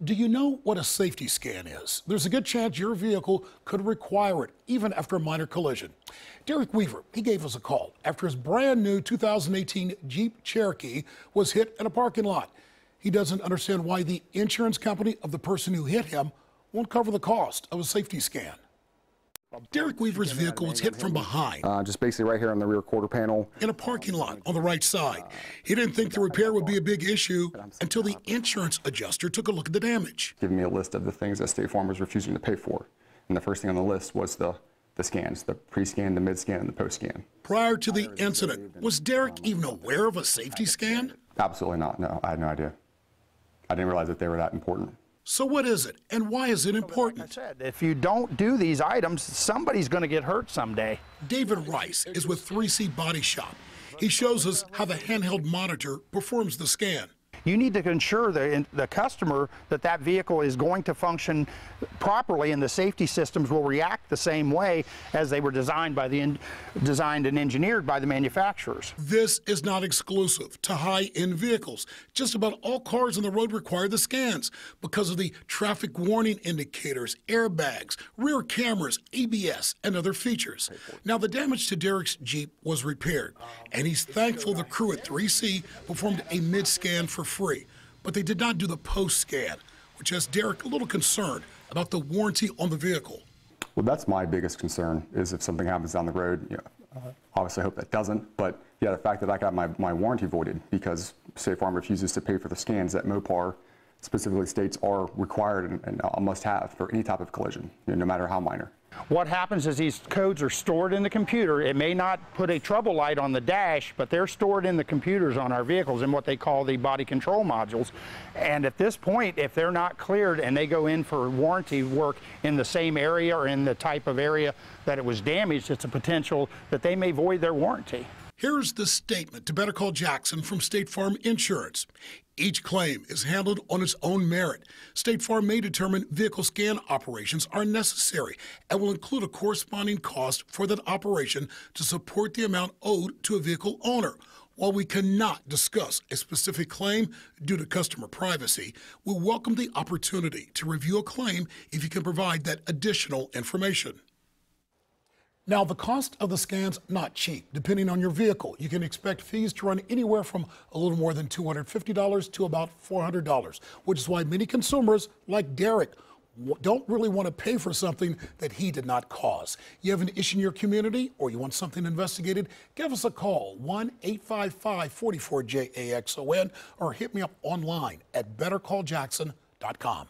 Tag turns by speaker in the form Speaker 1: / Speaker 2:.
Speaker 1: Do you know what a safety scan is? There's a good chance your vehicle could require it, even after a minor collision. Derek Weaver, he gave us a call after his brand new 2018 Jeep Cherokee was hit in a parking lot. He doesn't understand why the insurance company of the person who hit him won't cover the cost of a safety scan. Derek Weaver's vehicle was hit from behind.
Speaker 2: Just basically right here on the rear quarter panel.
Speaker 1: In a parking lot on the right side. He didn't think the repair would be a big issue until the insurance adjuster took a look at the damage.
Speaker 2: Giving me a list of the things that State Farm was refusing to pay for. And the first thing on the list was the scans, the pre-scan, the mid-scan, and the post-scan.
Speaker 1: Prior to the incident, was Derek even aware of a safety scan?
Speaker 2: Absolutely not, no, I had no idea. I didn't realize that they were that important.
Speaker 1: So what is it, and why is it important?
Speaker 3: Like I said, if you don't do these items, somebody's going to get hurt someday.
Speaker 1: David Rice is with 3C Body Shop. He shows us how the handheld monitor performs the scan.
Speaker 3: You need to ensure the customer that that vehicle is going to function properly, and the safety systems will react the same way as they were designed and engineered by the manufacturers.
Speaker 1: This is not exclusive to high-end vehicles. Just about all cars on the road require the scans because of the traffic warning indicators, airbags, rear cameras, ABS, and other features. Now, the damage to Derek's Jeep was repaired, and he's thankful the crew at 3C performed a mid-scan for free, but they did not do the post-scan, which has Derek a little concerned about the warranty on the vehicle.
Speaker 2: Well, that's my biggest concern, is if something happens down the road. Obviously I hope that doesn't, but yeah, the fact that I got my warranty voided because State Farm refuses to pay for the scans that Mopar specifically states are required and a must-have for any type of collision, no matter how minor.
Speaker 3: What happens is these codes are stored in the computer. It may not put a trouble light on the dash, but they're stored in the computers on our vehicles in what they call the body control modules. And at this point, if they're not cleared and they go in for warranty work in the same area or in the type of area that it was damaged, it's a potential that they may void their warranty.
Speaker 1: Here's the statement to Better Call Jackson from State Farm Insurance. Each claim is handled on its own merit. State Farm may determine vehicle scan operations are necessary and will include a corresponding cost for that operation to support the amount owed to a vehicle owner. While we cannot discuss a specific claim due to customer privacy, we welcome the opportunity to review a claim if you can provide that additional information. Now, the cost of the scan's not cheap. Depending on your vehicle, you can expect fees to run anywhere from a little more than $250 to about $400, which is why many consumers, like Derek, don't really want to pay for something that he did not cause. You have an issue in your community or you want something investigated? Give us a call, 1-855-44-JAXON, or hit me up online at bettercalljackson.com.